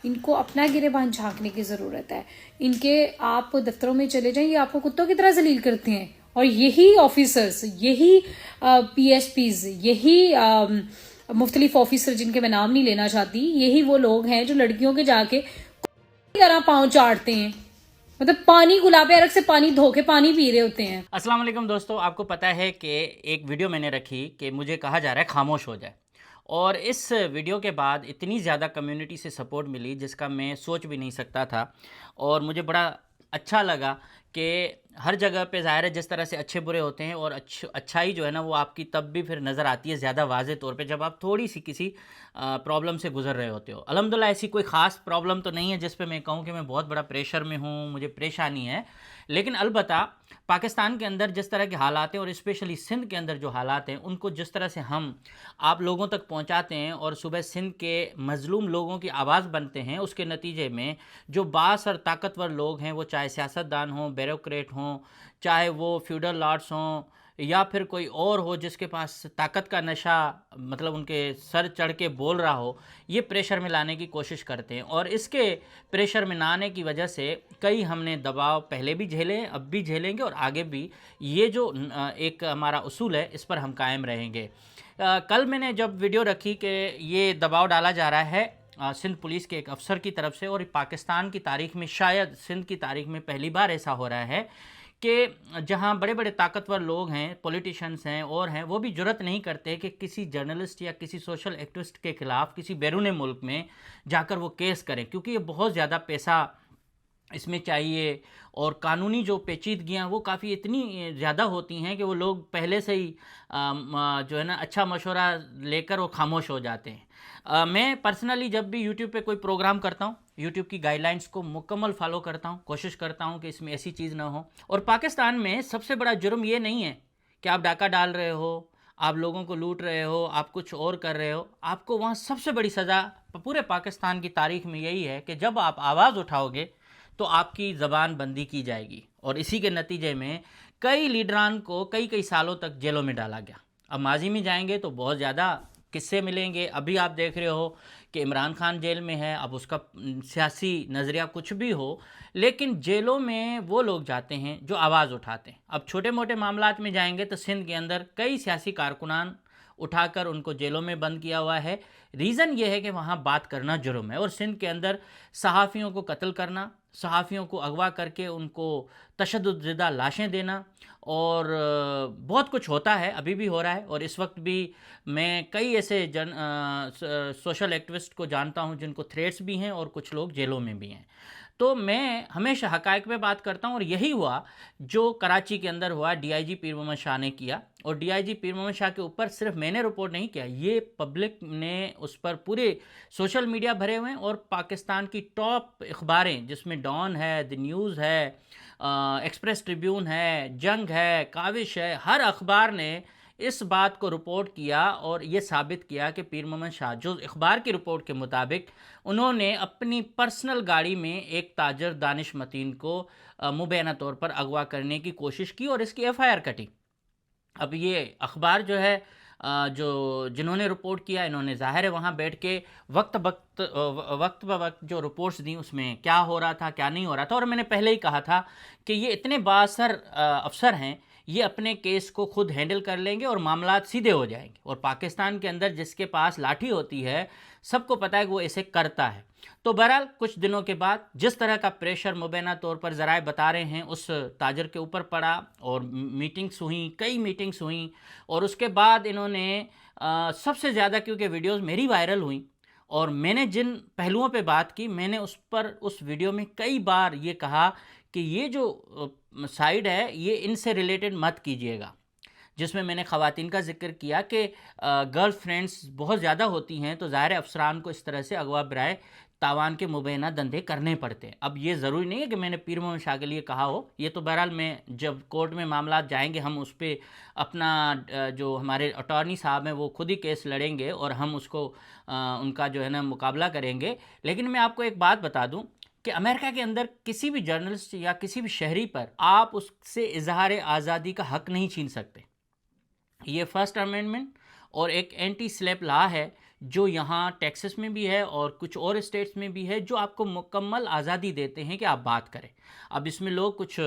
ان کو اپنا گریبان جھانکنے کی ضرورت ہے. ان کے آپ دفتروں میں چلے جائیں، یہ آپ کو کتوں کی طرح ذلیل کرتے ہیں. اور یہی آفیسرز، یہی پی ایس پیز، یہی مختلف آفیسر جن کے میں نام نہیں لینا چاہتی، یہی وہ لوگ ہیں جو لڑکیوں کے جا کے طرح پاؤں چاٹتے ہیں. مطلب پانی گلاب عرق سے پانی دھو کے پانی پی رہے ہوتے ہیں. السلام علیکم دوستو، آپ کو پتہ ہے کہ ایک ویڈیو میں نے رکھی کہ مجھے کہا جا رہا ہے خاموش ہو جائے، اور اس ویڈیو کے بعد اتنی زیادہ کمیونٹی سے سپورٹ ملی جس کا میں سوچ بھی نہیں سکتا تھا. اور مجھے بڑا اچھا لگا کہ ہر جگہ پہ ظاہر ہے جس طرح سے اچھے برے ہوتے ہیں، اور اچھائی جو ہے نا وہ آپ کی تب بھی پھر نظر آتی ہے زیادہ واضح طور پہ جب آپ تھوڑی سی کسی پرابلم سے گزر رہے ہوتے ہو. الحمدللہ ایسی کوئی خاص پرابلم تو نہیں ہے جس پہ میں کہوں کہ میں بہت بڑا پریشر میں ہوں، مجھے پریشانی ہے. لیکن البتہ پاکستان کے اندر جس طرح کے حالات ہیں، اور اسپیشلی سندھ کے اندر جو حالات ہیں، ان کو جس طرح سے ہم آپ لوگوں تک پہنچاتے ہیں اور صبح سندھ کے مظلوم لوگوں کی آواز بنتے ہیں، اس کے نتیجے میں جو باعث اور طاقتور لوگ ہیں، وہ چاہے سیاستدان ہوں، بیوروکریٹ ہوں، چاہے وہ فیوڈل لارڈس ہوں، یا پھر کوئی اور ہو جس کے پاس طاقت کا نشہ مطلب ان کے سر چڑھ کے بول رہا ہو، یہ پریشر میں لانے کی کوشش کرتے ہیں. اور اس کے پریشر میں نہ آنے کی وجہ سے کئی ہم نے دباؤ پہلے بھی جھیلے ہیں، اب بھی جھیلیں گے، اور آگے بھی یہ جو ایک ہمارا اصول ہے اس پر ہم قائم رہیں گے. کل میں نے جب ویڈیو رکھی کہ یہ دباؤ ڈالا جا رہا ہے سندھ پولیس کے ایک افسر کی طرف سے، اور پاکستان کی تاریخ میں شاید سندھ کی تاریخ میں پہلی بار ایسا ہو رہا ہے کہ جہاں بڑے بڑے طاقتور لوگ ہیں، پولیٹیشنز ہیں اور ہیں، وہ بھی جرأت نہیں کرتے کہ کسی جرنلسٹ یا کسی سوشل ایکٹیوسٹ کے خلاف کسی بیرون ملک میں جا کر وہ کیس کریں، کیونکہ یہ بہت زیادہ پیسہ اس میں چاہیے، اور قانونی جو پیچیدگیاں وہ کافی اتنی زیادہ ہوتی ہیں کہ وہ لوگ پہلے سے ہی جو ہے نا اچھا مشورہ لے کر وہ خاموش ہو جاتے ہیں. میں پرسنلی جب بھی یوٹیوب پہ کوئی پروگرام کرتا ہوں، یوٹیوب کی گائیڈ لائنس کو مکمل فالو کرتا ہوں، کوشش کرتا ہوں کہ اس میں ایسی چیز نہ ہو. اور پاکستان میں سب سے بڑا جرم یہ نہیں ہے کہ آپ ڈاکہ ڈال رہے ہو، آپ لوگوں کو لوٹ رہے ہو، آپ کچھ اور کر رہے ہو. آپ کو وہاں سب سے بڑی سزا پورے پاکستان کی تاریخ میں یہی ہے کہ جب آپ آواز اٹھاؤ گے تو آپ کی زبان بندی کی جائے گی. اور اسی کے نتیجے میں کئی لیڈران کو کئی سالوں تک جیلوں میں ڈالا گیا. اب ماضی میں جائیں گے تو بہت زیادہ قصے ملیں گے. ابھی آپ دیکھ رہے ہو کہ عمران خان جیل میں ہے، اب اس کا سیاسی نظریہ کچھ بھی ہو، لیکن جیلوں میں وہ لوگ جاتے ہیں جو آواز اٹھاتے ہیں. اب چھوٹے موٹے معاملات میں جائیں گے تو سندھ کے اندر کئی سیاسی کارکنان اٹھا کر ان کو جیلوں میں بند کیا ہوا ہے. ریزن یہ ہے کہ وہاں بات کرنا جرم ہے. اور سندھ کے اندر صحافیوں کو قتل کرنا، صحافیوں کو اغوا کر کے ان کو تشدد زدہ لاشیں دینا، اور بہت کچھ ہوتا ہے، ابھی بھی ہو رہا ہے. اور اس وقت بھی میں کئی ایسے سوشل ایکٹیوسٹ کو جانتا ہوں جن کو تھریٹس بھی ہیں، اور کچھ لوگ جیلوں میں بھی ہیں. تو میں ہمیشہ حقائق پہ بات کرتا ہوں، اور یہی ہوا جو کراچی کے اندر ہوا. ڈی آئی جی پیر محمد شاہ نے کیا، اور ڈی آئی جی پیر محمد شاہ کے اوپر صرف میں نے رپورٹ نہیں کیا، یہ پبلک نے اس پر پورے سوشل میڈیا بھرے ہوئے ہیں. اور پاکستان کی ٹاپ اخباریں جس میں ڈان ہے، دی نیوز ہے، ایکسپریس ٹریبیون ہے، جنگ ہے، کاوش ہے، ہر اخبار نے اس بات کو رپورٹ کیا اور یہ ثابت کیا کہ پیر محمد شاہ جو اخبار کی رپورٹ کے مطابق انہوں نے اپنی پرسنل گاڑی میں ایک تاجر دانش متین کو مبینہ طور پر اغوا کرنے کی کوشش کی، اور اس کی ایف آئی آر کٹی. اب یہ اخبار جو ہے جنہوں نے رپورٹ کیا، انہوں نے ظاہر ہے وہاں بیٹھ کے وقت بہ وقت جو رپورٹس دیں اس میں کیا ہو رہا تھا کیا نہیں ہو رہا تھا. اور میں نے پہلے ہی کہا تھا کہ یہ اتنے بااثر افسر ہیں، یہ اپنے کیس کو خود ہینڈل کر لیں گے اور معاملات سیدھے ہو جائیں گے. اور پاکستان کے اندر جس کے پاس لاٹھی ہوتی ہے سب کو پتہ ہے کہ وہ اسے کرتا ہے. تو بہرحال کچھ دنوں کے بعد جس طرح کا پریشر مبینہ طور پر ذرائع بتا رہے ہیں اس تاجر کے اوپر پڑا، اور میٹنگز ہوئیں، کئی میٹنگز ہوئیں. اور اس کے بعد انہوں نے سب سے زیادہ کیونکہ ویڈیوز میری وائرل ہوئیں، اور میں نے جن پہلوؤں پہ بات کی، میں نے اس ویڈیو میں کئی بار یہ کہا کہ یہ جو سائیڈ ہے یہ ان سے ریلیٹڈ مت کیجیے گا. جس میں نے خواتین کا ذکر کیا کہ گرل فرینڈز بہت زیادہ ہوتی ہیں، تو ظاہر افسران کو اس طرح سے اغوا برائے تاوان کے مبینہ دندے کرنے پڑتے ہیں. اب یہ ضروری نہیں ہے کہ میں نے پیر محمد شاہ کے لیے کہا ہو، یہ تو بہرحال میں جب کورٹ میں معاملات جائیں گے ہم اس پہ اپنا جو ہمارے اٹارنی صاحب ہیں وہ خود ہی کیس لڑیں گے، اور ہم اس کو ان کا جو ہے نا مقابلہ کریں گے. لیکن میں آپ کو ایک بات بتا دوں کہ امریکہ کے اندر کسی بھی جرنلسٹ یا کسی بھی شہری پر آپ اس سے اظہار آزادی کا حق نہیں چھین سکتے. یہ فرسٹ امینڈمنٹ اور ایک اینٹی سلیپ لا ہے جو یہاں ٹیکسس میں بھی ہے اور کچھ اور اسٹیٹس میں بھی ہے، جو آپ کو مکمل آزادی دیتے ہیں کہ آپ بات کریں. اب اس میں لوگ کچھ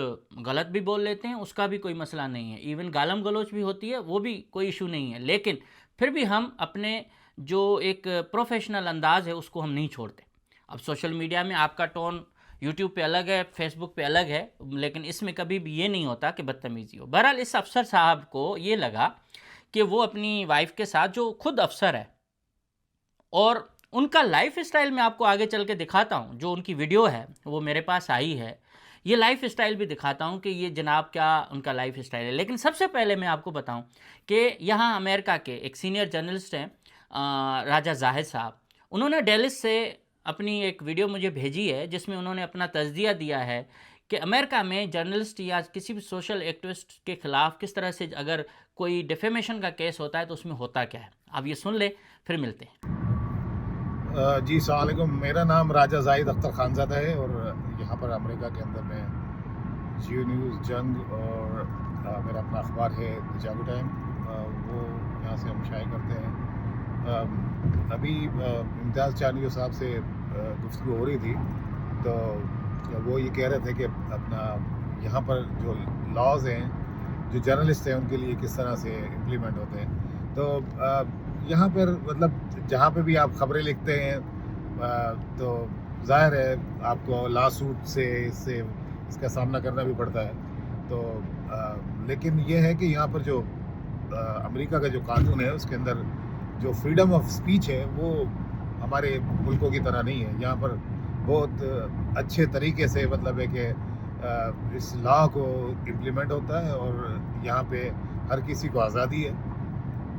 غلط بھی بول لیتے ہیں، اس کا بھی کوئی مسئلہ نہیں ہے، ایون گالم گلوچ بھی ہوتی ہے، وہ بھی کوئی ایشو نہیں ہے، لیکن پھر بھی ہم اپنے جو ایک پروفیشنل انداز ہے اس کو ہم نہیں چھوڑتے. اب سوشل میڈیا میں آپ کا ٹون یوٹیوب پہ الگ ہے، فیس بک پہ الگ ہے، لیکن اس میں کبھی بھی یہ نہیں ہوتا کہ بدتمیزی ہو. بہرحال اس افسر صاحب کو یہ لگا کہ وہ اپنی وائف کے ساتھ، جو خود افسر ہے، اور ان کا لائف اسٹائل میں آپ کو آگے چل کے دکھاتا ہوں، جو ان کی ویڈیو ہے وہ میرے پاس آئی ہے، یہ لائف اسٹائل بھی دکھاتا ہوں کہ یہ جناب کیا ان کا لائف اسٹائل ہے. لیکن سب سے پہلے میں آپ کو بتاؤں کہ یہاں امریکہ کے ایک سینئر جرنلسٹ ہیں راجہ زاہد صاحب، انہوں نے ڈیلس سے اپنی ایک ویڈیو مجھے بھیجی ہے جس میں انہوں نے اپنا تجزیہ دیا ہے کہ امریکہ میں جرنلسٹ یا کسی بھی سوشل ایکٹیوسٹ کے خلاف کس طرح سے اگر کوئی ڈیفیمیشن کا کیس ہوتا ہے تو اس میں ہوتا کیا ہے. آپ یہ سن لیں، پھر ملتے ہیں. جی السلام علیکم. میرا نام راجہ زاہد اختر خانزادہ ہے اور یہاں پر امریکہ کے اندر میں جیو نیوز جنگ اور میرا اپنا اخبار ہے جاگو ٹائم، وہ یہاں سے ہم شائع کرتے ہیں. ابھی امتیاز چانیو صاحب سے گفتگو ہو رہی تھی تو وہ یہ کہہ رہے تھے کہ اپنا یہاں پر جو لاز ہیں، جو جرنلسٹ ہیں ان کے لیے کس طرح سے امپلیمنٹ ہوتے ہیں. تو یہاں پر مطلب جہاں پہ بھی آپ خبریں لکھتے ہیں تو ظاہر ہے آپ کو لا سوٹ سے اس کا سامنا کرنا بھی پڑتا ہے. تو لیکن یہ ہے کہ یہاں پر جو امریکہ کا جو قانون ہے اس کے اندر جو فریڈم آف اسپیچ ہے وہ ہمارے ملکوں کی طرح نہیں ہے. یہاں پر بہت اچھے طریقے سے مطلب ہے کہ اس لا کو امپلیمنٹ ہوتا ہے اور یہاں پہ ہر کسی کو آزادی ہے.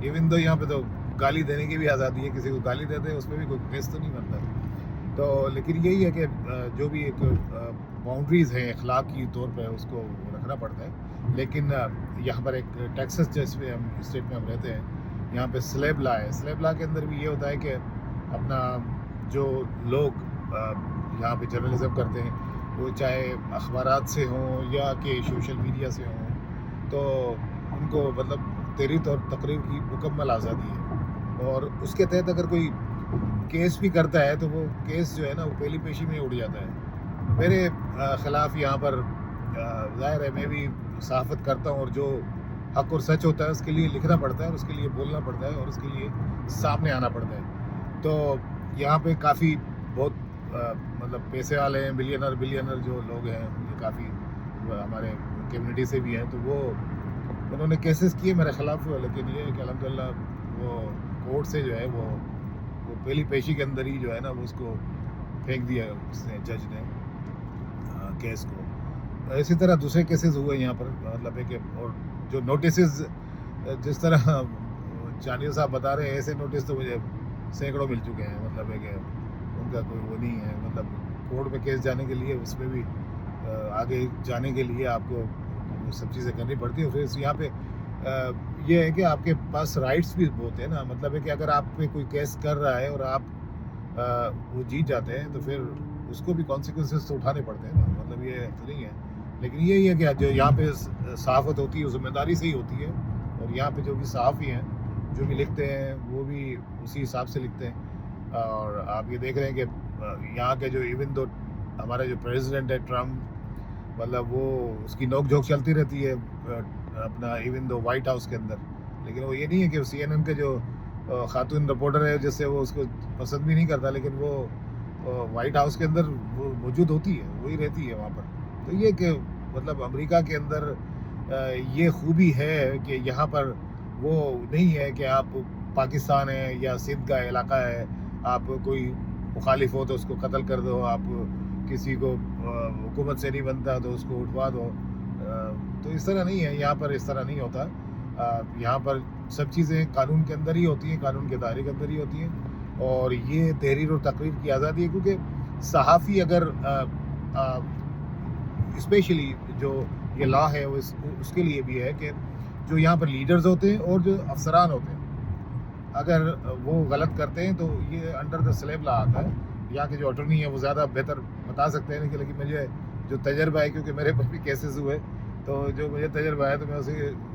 ایون دو یہاں پہ تو گالی دینے کی بھی آزادی ہے، کسی کو گالی دیتے ہیں اس پہ بھی کوئی کیس تو نہیں بنتا. تو لیکن یہی ہے کہ جو بھی ایک باؤنڈریز ہیں اخلاقی طور پہ اس کو رکھنا پڑتا ہے. لیکن یہاں پر ایک ٹیکسس جس میں ہم اسٹیٹ میں ہم رہتے ہیں، یہاں پہ سلیب لا ہے. سلیب لا کے اندر بھی یہ ہوتا ہے کہ اپنا جو لوگ یہاں پہ جرنلزم کرتے ہیں وہ چاہے اخبارات سے ہوں یا کہ سوشل میڈیا سے ہوں، تو ان کو مطلب تحریر اور تقریر کی مکمل آزادی ہے. اور اس کے تحت اگر کوئی کیس بھی کرتا ہے تو وہ کیس جو ہے نا وہ پہلی پیشی میں اڑ جاتا ہے. میرے خلاف یہاں پر ظاہر ہے میں بھی صحافت کرتا ہوں اور جو حق اور سچ ہوتا ہے اس کے لیے لکھنا پڑتا ہے اور اس کے لیے بولنا پڑتا ہے اور اس کے لیے سامنے آنا پڑتا ہے. تو یہاں پہ کافی بہت مطلب پیسے والے ہیں، بلینر جو لوگ ہیں، یہ کافی ہمارے کمیونٹی سے بھی ہیں، تو وہ انہوں نے کیسز کیے میرے خلاف. لیکن یہ ہے کہ الحمدللہ وہ کورٹ سے جو ہے وہ پہلی پیشی کے اندر ہی جو ہے نا وہ اس کو پھینک دیا اس نے، جج نے کیس کو. اسی طرح دوسرے کیسز ہوئے یہاں پر، مطلب ہے کہ اور جو نوٹسز جس طرح چانیو صاحب بتا رہے ہیں ایسے نوٹس تو مجھے سینکڑوں مل چکے ہیں. مطلب ہے کہ ان کا کوئی وہ نہیں ہے، مطلب کورٹ میں کیس جانے کے لیے اس میں بھی آگے جانے کے لیے آپ کو وہ سب چیزیں کرنی پڑتی ہیں. پھر یہاں پہ یہ ہے کہ آپ کے پاس رائٹس بھی بہت ہیں نا. مطلب ہے کہ اگر آپ پہ کوئی کیس کر رہا ہے اور آپ وہ جیت جاتے ہیں تو پھر اس کو بھی کانسیکوینسز تو اٹھانے پڑتے ہیں نا. مطلب یہ تو نہیں ہے. لیکن یہی ہے کہ جو یہاں پہ صحافت ہوتی ہے وہ ذمہ داری سے ہی ہوتی ہے، اور یہاں پہ جو بھی صحافی ہیں جو بھی لکھتے ہیں وہ بھی اسی حساب سے لکھتے ہیں. اور آپ یہ دیکھ رہے ہیں کہ یہاں کے جو ایون دو ہمارا جو پریزیڈنٹ ہے ٹرمپ، مطلب وہ اس کی نوک جھوک چلتی رہتی ہے اپنا ایون دو وائٹ ہاؤس کے اندر. لیکن وہ یہ نہیں ہے کہ سی این این کے جو خاتون رپورٹر ہے جس سے وہ اس کو پسند بھی نہیں کرتا، لیکن وہ وائٹ ہاؤس کے اندر وہ موجود ہوتی ہے، وہی رہتی ہے وہاں پر. تو یہ کہ مطلب امریکہ کے اندر یہ خوبی ہے کہ یہاں پر وہ نہیں ہے کہ آپ پاکستان ہے یا سندھ کا علاقہ ہے، آپ کوئی مخالف ہو تو اس کو قتل کر دو، آپ کسی کو حکومت سے نہیں بنتا تو اس کو اٹھوا دو. تو اس طرح نہیں ہے یہاں پر، اس طرح نہیں ہوتا. یہاں پر سب چیزیں قانون کے اندر ہی ہوتی ہیں، قانون کے دائرے کے اندر ہی ہوتی ہیں. اور یہ تحریر اور تقریر کی آزادی ہے، کیونکہ صحافی اگر اسپیشلی جو یہ لا ہے وہ اس کے لیے بھی ہے کہ جو یہاں پر لیڈرز ہوتے ہیں اور جو افسران ہوتے ہیں اگر وہ غلط کرتے ہیں تو یہ انڈر دا سلیب لا آتا ہے. یہاں کے جو اٹارنی ہے وہ زیادہ بہتر بتا سکتے ہیں، لیکن مجھے جو تجربہ ہے، کیونکہ میرے پر بھی کیسز ہوئے، تو جو مجھے تجربہ ہے تو میں اسی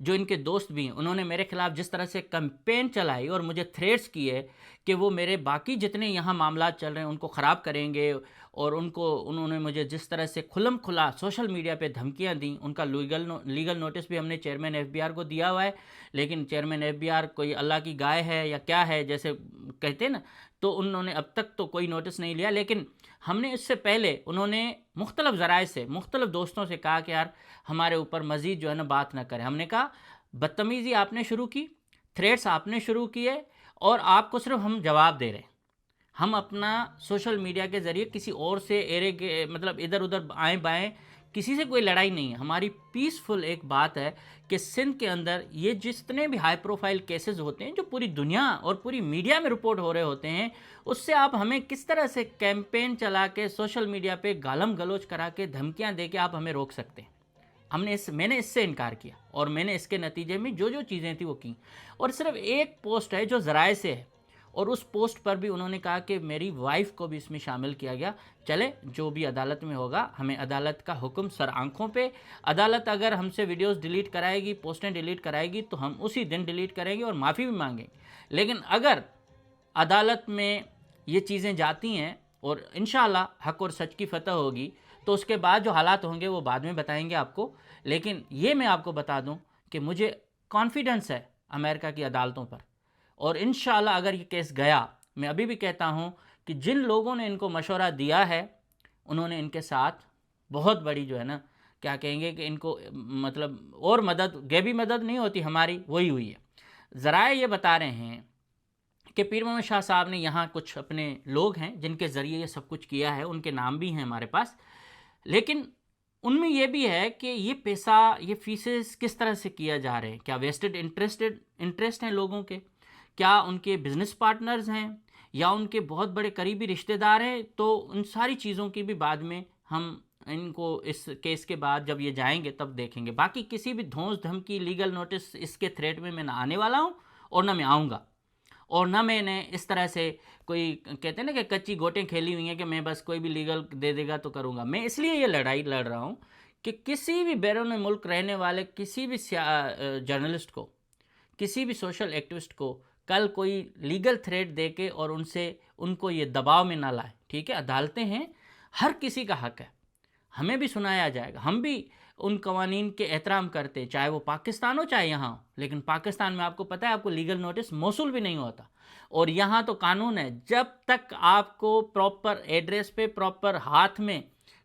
جو ان کے دوست بھی ہیں، انہوں نے میرے خلاف جس طرح سے کمپین چلائی اور مجھے تھریٹس کیے کہ وہ میرے باقی جتنے یہاں معاملات چل رہے ہیں ان کو خراب کریں گے، اور انہوں نے مجھے جس طرح سے کھلم کھلا سوشل میڈیا پہ دھمکیاں دیں، ان کا لیگل نوٹس بھی ہم نے چیئرمین ایف بی آر کو دیا ہوا ہے، لیکن چیئرمین ایف بی آر کوئی اللہ کی گائے ہے یا کیا ہے جیسے کہتے ہیں نا، تو انہوں نے اب تک تو کوئی نوٹس نہیں لیا. لیکن ہم نے اس سے پہلے انہوں نے مختلف ذرائع سے مختلف دوستوں سے کہا کہ یار ہمارے اوپر مزید جو ہے نا بات نہ کریں. ہم نے کہا بدتمیزی آپ نے شروع کی، تھریٹس آپ نے شروع کیے، اور آپ کو صرف ہم جواب دے رہے ہیں. ہم اپنا سوشل میڈیا کے ذریعے کسی اور سے مطلب ادھر ادھر آئیں بائیں کسی سے کوئی لڑائی نہیں ہے. ہماری پیسفل ایک بات ہے کہ سندھ کے اندر یہ جتنے بھی ہائی پروفائل کیسز ہوتے ہیں جو پوری دنیا اور پوری میڈیا میں رپورٹ ہو رہے ہوتے ہیں، اس سے آپ ہمیں کس طرح سے کیمپین چلا کے سوشل میڈیا پہ گالم گلوچ کرا کے دھمکیاں دے کے آپ ہمیں روک سکتے ہیں. میں نے اس سے انکار کیا، اور میں نے اس کے نتیجے میں جو چیزیں تھیں وہ کیں. اور صرف ایک پوسٹ ہے جو ذرائع سے ہے، اور اس پوسٹ پر بھی انہوں نے کہا کہ میری وائف کو بھی اس میں شامل کیا گیا. چلے جو بھی عدالت میں ہوگا، ہمیں عدالت کا حکم سر آنکھوں پہ. عدالت اگر ہم سے ویڈیوز ڈیلیٹ کرائے گی، پوسٹیں ڈیلیٹ کرائے گی، تو ہم اسی دن ڈیلیٹ کریں گے اور معافی بھی مانگیں. لیکن اگر عدالت میں یہ چیزیں جاتی ہیں اور انشاءاللہ حق اور سچ کی فتح ہوگی، تو اس کے بعد جو حالات ہوں گے وہ بعد میں بتائیں گے آپ کو. لیکن یہ میں آپ کو بتا دوں کہ مجھے کانفیڈنس ہے امریکہ کی عدالتوں پر، اور انشاءاللہ اگر یہ کیس گیا، میں ابھی بھی کہتا ہوں کہ جن لوگوں نے ان کو مشورہ دیا ہے انہوں نے ان کے ساتھ بہت بڑی جو ہے نا کیا کہیں گے کہ ان کو مطلب اور مدد، غیبی مدد نہیں ہوتی ہماری، وہی ہوئی ہے. ذرائع یہ بتا رہے ہیں کہ پیر محمد شاہ صاحب نے یہاں کچھ اپنے لوگ ہیں جن کے ذریعے یہ سب کچھ کیا ہے، ان کے نام بھی ہیں ہمارے پاس. لیکن ان میں یہ بھی ہے کہ یہ پیسہ، یہ فیسز کس طرح سے کیا جا رہے ہیں. کیا ویسٹڈ انٹرسٹ ہیں لوگوں کے؟ کیا ان کے بزنس پارٹنرز ہیں یا ان کے بہت بڑے قریبی رشتہ دار ہیں؟ تو ان ساری چیزوں کی بھی بعد میں ہم ان کو اس کیس کے بعد جب یہ جائیں گے تب دیکھیں گے. باقی کسی بھی دھونس دھمکی، لیگل نوٹس اس کے تھریٹ میں نہ آنے والا ہوں، اور نہ میں آؤں گا، اور نہ میں نے اس طرح سے کوئی کہتے ہیں نا کہ کچی گوٹیں کھیلی ہوئی ہیں کہ میں بس کوئی بھی لیگل دے دے گا تو کروں گا. میں اس لیے یہ لڑائی لڑ رہا ہوں کہ کسی بھی بیرون ملک رہنے والے کسی بھی جرنلسٹ کو، کسی بھی سوشل ایکٹیوسٹ کو کل کوئی لیگل تھریٹ دے کے اور ان کو یہ دباؤ میں نہ لائے. ٹھیک ہے، عدالتیں ہیں، ہر کسی کا حق ہے، ہمیں بھی سنایا جائے گا. ہم بھی ان قوانین کے احترام کرتے ہیں، چاہے وہ پاکستان ہو چاہے یہاں ہو. لیکن پاکستان میں آپ کو پتہ ہے آپ کو لیگل نوٹس موصول بھی نہیں ہوتا، اور یہاں تو قانون ہے جب تک آپ کو پراپر ایڈریس پہ، پراپر ہاتھ میں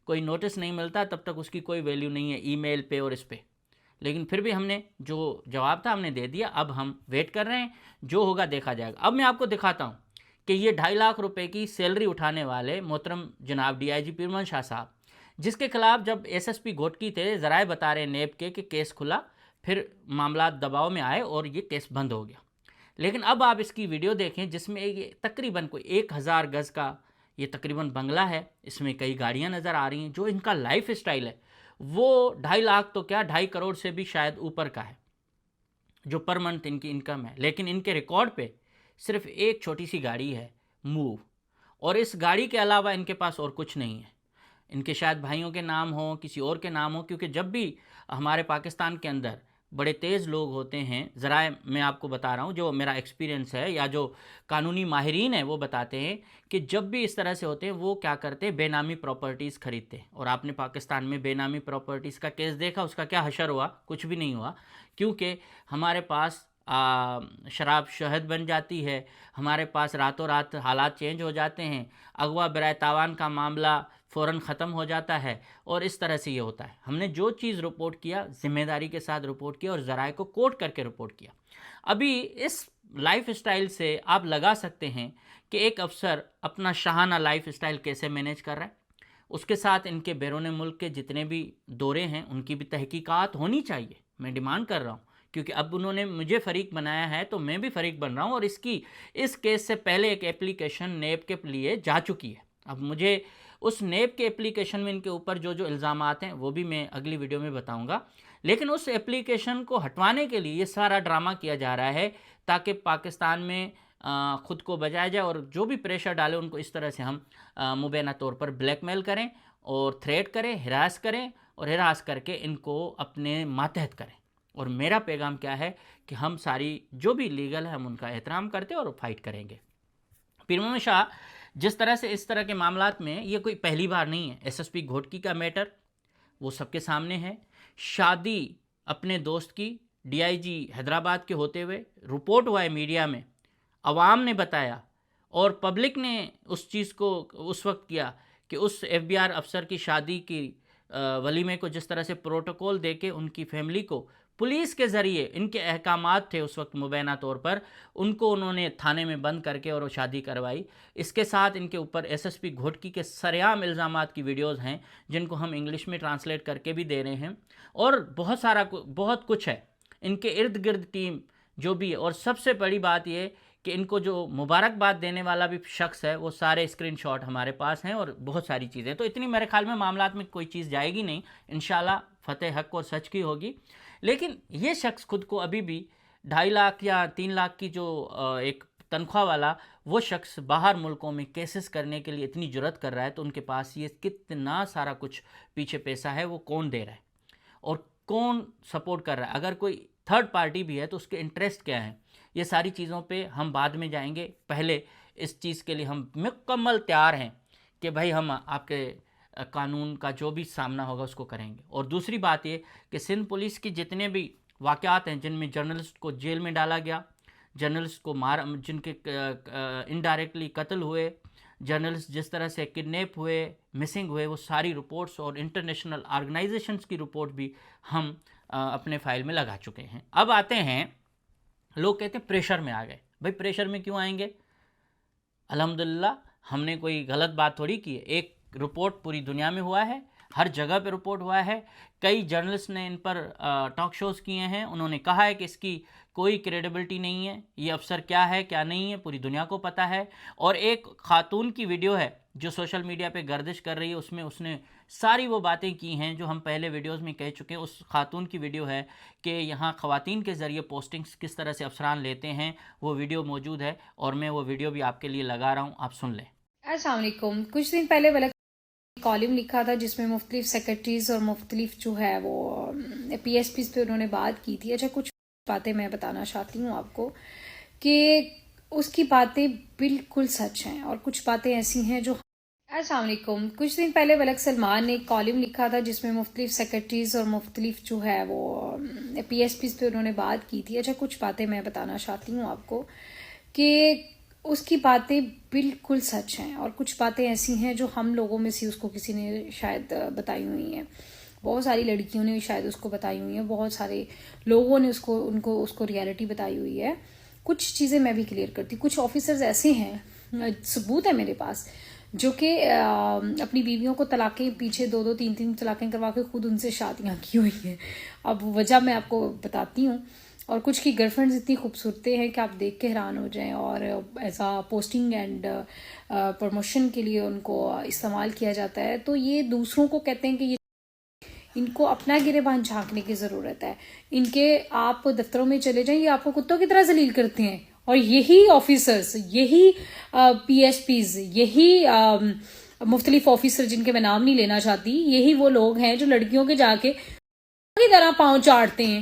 کوئی نوٹس نہیں ملتا تب تک اس کی کوئی ویلیو نہیں ہے، ای میل پہ اور اس پہ. لیکن پھر بھی ہم نے جو جواب تھا ہم نے دے دیا. اب ہم ویٹ کر رہے ہیں، جو ہوگا دیکھا جائے گا. اب میں آپ کو دکھاتا ہوں کہ یہ 2.5 لاکھ روپے کی سیلری اٹھانے والے محترم جناب ڈی آئی جی پیر محمد شاہ صاحب، جس کے خلاف جب ایس ایس پی گھوٹکی تھے، ذرائع بتا رہے ہیں نیب کے کہ کیس کھلا، پھر معاملات دباؤ میں آئے اور یہ کیس بند ہو گیا. لیکن اب آپ اس کی ویڈیو دیکھیں جس میں یہ تقریباً کوئی 1000 گز کا یہ تقریباً بنگلہ ہے. اس میں کئی گاڑیاں نظر آ رہی ہیں. جو ان کا لائف اسٹائل ہے وہ 2.5 لاکھ تو کیا 2.5 کروڑ سے بھی شاید اوپر کا ہے جو پر منتھ ان کی انکم ہے. لیکن ان کے ریکارڈ پہ صرف ایک چھوٹی سی گاڑی ہے موو، اور اس گاڑی کے علاوہ ان کے پاس اور کچھ نہیں ہے. ان کے شاید بھائیوں کے نام ہوں، کسی اور کے نام ہوں، کیونکہ جب بھی ہمارے پاکستان کے اندر بڑے تیز لوگ ہوتے ہیں، ذرائع میں آپ کو بتا رہا ہوں جو میرا ایکسپیرینس ہے یا جو قانونی ماہرین ہیں وہ بتاتے ہیں کہ جب بھی اس طرح سے ہوتے ہیں وہ کیا کرتے ہیں، بے نامی پراپرٹیز خریدتے ہیں. اور آپ نے پاکستان میں بے نامی پراپرٹیز کا کیس دیکھا، اس کا کیا حشر ہوا؟ کچھ بھی نہیں ہوا، کیونکہ ہمارے پاس شراب شہد بن جاتی ہے، ہمارے پاس راتوں رات حالات چینج ہو جاتے ہیں، اغوا برائے تاوان کا معاملہ فوراً ختم ہو جاتا ہے، اور اس طرح سے یہ ہوتا ہے. ہم نے جو چیز رپورٹ کیا ذمہ داری کے ساتھ رپورٹ کیا اور ذرائع کو کوٹ کر کے رپورٹ کیا. ابھی اس لائف اسٹائل سے آپ لگا سکتے ہیں کہ ایک افسر اپنا شاہانہ لائف اسٹائل کیسے مینیج کر رہا ہے. اس کے ساتھ ان کے بیرون ملک کے جتنے بھی دورے ہیں ان کی بھی تحقیقات ہونی چاہیے. میں ڈیمانڈ کر رہا ہوں کیونکہ اب انہوں نے مجھے فریق بنایا ہے تو میں بھی فریق بن رہا ہوں، اور اس کیس سے پہلے ایک اپلیکیشن نیب کے لیے جا چکی ہے. اب مجھے اس نیب کے اپلیکیشن میں ان کے اوپر جو الزامات ہیں وہ بھی میں اگلی ویڈیو میں بتاؤں گا. لیکن اس اپلیکیشن کو ہٹوانے کے لیے یہ سارا ڈرامہ کیا جا رہا ہے تاکہ پاکستان میں خود کو بچایا جائے، اور جو بھی پریشر ڈالے ان کو اس طرح سے ہم مبینہ طور پر بلیک میل کریں اور تھریٹ کریں، ہراس کریں، اور ہراس کر کے ان کو اپنے ماتحت کریں. اور میرا پیغام کیا ہے کہ ہم ساری جو بھی لیگل ہے ہم ان کا احترام کرتے اور فائٹ کریں گے۔ پیر محمد شاہ جس طرح سے اس طرح کے معاملات میں یہ کوئی پہلی بار نہیں ہے، ایس ایس پی گھوٹکی کا میٹر وہ سب کے سامنے ہے، شادی اپنے دوست کی ڈی آئی جی حیدرآباد کے ہوتے ہوئے رپورٹ ہوا ہے میڈیا میں، عوام نے بتایا اور پبلک نے اس چیز کو اس وقت کیا کہ اس ایف بی آر افسر کی شادی کی ولیمے کو جس طرح سے پروٹوکول دے کے ان کی فیملی کو پولیس کے ذریعے ان کے احکامات تھے اس وقت مبینہ طور پر، ان کو انہوں نے تھانے میں بند کر کے اور وہ شادی کروائی۔ اس کے ساتھ ان کے اوپر ایس ایس پی گھوٹکی کے سرعام الزامات کی ویڈیوز ہیں جن کو ہم انگلش میں ٹرانسلیٹ کر کے بھی دے رہے ہیں، اور بہت کچھ ہے ان کے ارد گرد ٹیم جو بھی ہے۔ اور سب سے بڑی بات یہ کہ ان کو جو مبارکباد دینے والا بھی شخص ہے وہ سارے اسکرین شاٹ ہمارے پاس ہیں اور بہت ساری چیزیں، تو اتنی میرے خیال میں معاملات میں کوئی چیز جائے گی نہیں، انشاءاللہ فتح حق اور سچ کی ہوگی۔ لیکن یہ شخص خود کو ابھی بھی 2.5 لاکھ یا 3 لاکھ کی جو ایک تنخواہ والا وہ شخص باہر ملکوں میں کیسز کرنے کے لیے اتنی جرت کر رہا ہے، تو ان کے پاس یہ کتنا سارا کچھ پیچھے پیسہ ہے وہ کون دے رہا ہے اور کون سپورٹ کر رہا ہے، اگر کوئی تھرڈ پارٹی بھی ہے تو اس کے انٹرسٹ کیا ہیں، یہ ساری چیزوں پہ ہم بعد میں جائیں گے۔ پہلے اس چیز کے لیے ہم مکمل تیار ہیں کہ بھائی ہم آپ کے قانون کا جو بھی سامنا ہوگا اس کو کریں گے۔ اور دوسری بات یہ کہ سندھ پولیس کی جتنے بھی واقعات ہیں جن میں جرنلسٹ کو جیل میں ڈالا گیا، جرنلسٹ کو جن کے انڈائریکٹلی قتل ہوئے، جرنلسٹ جس طرح سے کڈنیپ ہوئے، مسنگ ہوئے، وہ ساری رپورٹس اور انٹرنیشنل آرگنائزیشنز کی رپورٹ بھی ہم اپنے فائل میں لگا چکے ہیں۔ اب آتے ہیں، لوگ کہتے ہیں پریشر میں آ گئے، بھائی پریشر میں کیوں آئیں گے؟ الحمدللہ ہم نے کوئی غلط بات تھوڑی کی ہے، ایک رپورٹ پوری دنیا میں ہوا ہے، ہر جگہ پہ رپورٹ ہوا ہے، کئی جرنلسٹ نے ان پر ٹاک شوز کیے ہیں، انہوں نے کہا ہے کہ اس کی کوئی کریڈیبلٹی نہیں ہے، یہ افسر کیا ہے کیا نہیں ہے پوری دنیا کو پتہ ہے۔ اور ایک خاتون کی ویڈیو ہے جو سوشل میڈیا پہ گردش کر رہی ہے، اس میں اس نے ساری وہ باتیں کی ہیں جو ہم پہلے ویڈیوز میں کہہ چکے ہیں۔ اس خاتون کی ویڈیو ہے کہ یہاں خواتین کے ذریعے پوسٹنگز کس طرح سے افسران لیتے ہیں، وہ ویڈیو موجود ہے اور میں وہ ویڈیو بھی آپ کے لیے لگا رہا ہوں، آپ سن لیں۔ السلام علیکم۔ کچھ دن پہلے کالم لکھا تھا جس میں مختلف سیکرٹریز اور مختلف جو ہے وہ پی ایس پیز پہ انہوں نے بات کی تھی۔ اچھا، کچھ باتیں میں بتانا چاہتی ہوں آپ کو کہ اس کی باتیں بالکل سچ ہیں اور کچھ باتیں ایسی ہیں جو السلام علیکم۔ کچھ دن پہلے ولک سلمان نے ایک کالم لکھا تھا جس میں مختلف سیکرٹریز اور مختلف جو ہے وہ پی ایس پیز پہ انہوں نے بات کی تھی۔ اچھا، کچھ باتیں میں بتانا چاہتی ہوں آپ کو کہ اس کی باتیں بالکل سچ ہیں اور کچھ باتیں ایسی ہیں جو ہم لوگوں میں سے اس کو کسی نے شاید بتائی ہوئی ہیں، بہت ساری لڑکیوں نے شاید اس کو بتائی ہوئی ہیں، بہت سارے لوگوں نے اس کو ریالٹی بتائی ہوئی ہے۔ کچھ چیزیں میں بھی کلیئر کرتی ہوں۔ کچھ آفیسرز ایسے ہیں، ثبوت ہے میرے پاس، جو کہ اپنی بیویوں کو طلاقیں پیچھے 2 3 طلاقیں کروا کے خود ان سے شادیاں کی ہوئی ہیں۔ اب وجہ میں آپ کو بتاتی ہوں۔ اور کچھ کی گرل فرینڈز اتنی خوبصورتیں ہیں کہ آپ دیکھ کے حیران ہو جائیں، اور as a posting and promotion کے لیے ان کو استعمال کیا جاتا ہے۔ تو یہ دوسروں کو کہتے ہیں کہ یہ ان کو اپنا گریبان جھانکنے کی ضرورت ہے۔ ان کے آپ دفتروں میں چلے جائیں، یہ آپ کو کتوں کی طرح ذلیل کرتے ہیں، اور یہی آفیسرز، یہی پی ایس پیز، یہی مختلف آفیسر جن کے میں نام نہیں لینا چاہتی، یہی وہ لوگ ہیں جو لڑکیوں کے جا کے کی طرح پاؤں چاٹتے ہیں،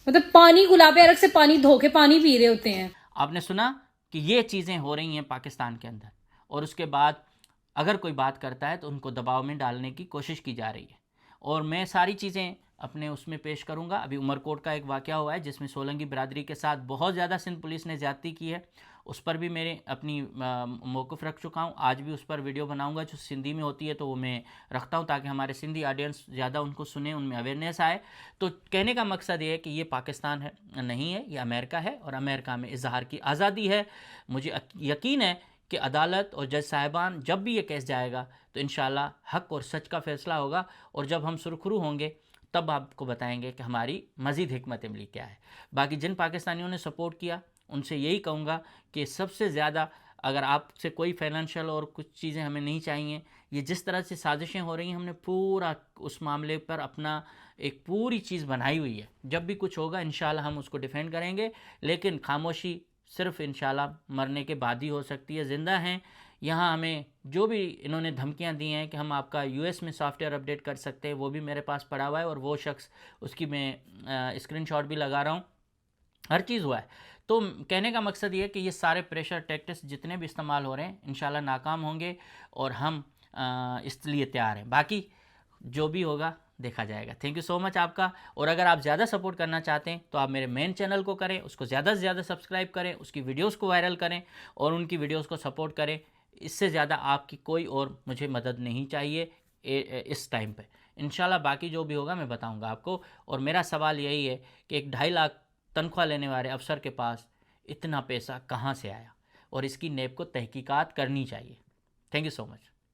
مطلب پانی گلاب ارگ سے پانی دھو کے پانی پی رہے ہوتے ہیں۔ آپ نے سنا کہ یہ چیزیں ہو رہی ہیں پاکستان کے اندر، اور اس کے بعد اگر کوئی بات کرتا ہے تو ان کو دباؤ میں ڈالنے کی کوشش کی جا رہی ہے، اور میں ساری چیزیں اپنے اس میں پیش کروں گا۔ ابھی عمر کوٹ کا ایک واقعہ ہوا ہے جس میں سولنگی برادری کے ساتھ بہت زیادہ سندھ پولیس نے زیادتی کی ہے، اس پر بھی میں اپنی موقف رکھ چکا ہوں، آج بھی اس پر ویڈیو بناؤں گا، جو سندھی میں ہوتی ہے تو وہ میں رکھتا ہوں تاکہ ہمارے سندھی آڈینس زیادہ ان کو سنیں، ان میں اویئرنیس آئے۔ تو کہنے کا مقصد یہ ہے کہ یہ پاکستان ہے نہیں ہے، یہ امریکہ ہے، اور امریکہ میں اظہار کی آزادی ہے۔ مجھے یقین ہے کہ عدالت اور جج صاحبان جب بھی یہ کیس جائے گا تو انشاءاللہ حق اور سچ کا فیصلہ ہوگا، اور جب ہم سرخرو ہوں گے تب آپ کو بتائیں گے کہ ہماری مزید حکمت عملی کیا ہے۔ باقی جن پاکستانیوں نے سپورٹ کیا ان سے یہی کہوں گا کہ سب سے زیادہ اگر آپ سے کوئی فائنینشیل اور کچھ چیزیں ہمیں نہیں چاہیے، یہ جس طرح سے سازشیں ہو رہی ہیں، ہم نے پورا اس معاملے پر اپنا ایک پوری چیز بنائی ہوئی ہے، جب بھی کچھ ہوگا انشاءاللہ ہم اس کو ڈیفینڈ کریں گے، لیکن خاموشی صرف انشاءاللہ مرنے کے بعد ہی ہو سکتی ہے۔ زندہ ہیں یہاں ہمیں جو بھی انہوں نے دھمکیاں دی ہیں کہ ہم آپ کا US میں سافٹ ویئر اپڈیٹ کر سکتے ہیں، وہ بھی میرے پاس پڑا ہوا ہے، اور وہ شخص اس کی میں اسکرین شاٹ بھی لگا رہا ہوں، ہر چیز ہوا ہے۔ تو کہنے کا مقصد یہ ہے کہ یہ سارے پریشر ٹیکٹس جتنے بھی استعمال ہو رہے ہیں انشاءاللہ ناکام ہوں گے، اور ہم اس لیے تیار ہیں۔ باقی جو بھی ہوگا دیکھا جائے گا۔ تھینک یو سو مچ آپ کا، اور اگر آپ زیادہ سپورٹ کرنا چاہتے ہیں تو آپ میرے مین چینل کو کریں، اس کو زیادہ سے زیادہ سبسکرائب کریں، اس کی ویڈیوز کو وائرل کریں، اور ان کی ویڈیوز کو سپورٹ کریں۔ اس سے زیادہ آپ کی کوئی اور مجھے مدد نہیں چاہیے اس ٹائم پہ۔ انشاءاللہ باقی جو بھی ہوگا میں بتاؤں گا آپ کو۔ اور میرا سوال یہی ہے کہ ایک 2.5 لاکھ تنخواہ لینے والے افسر کے پاس اتنا پیسہ کہاں سے آیا، اور اس کی نیب کو تحقیقات کرنی چاہیے۔ Thank you so much.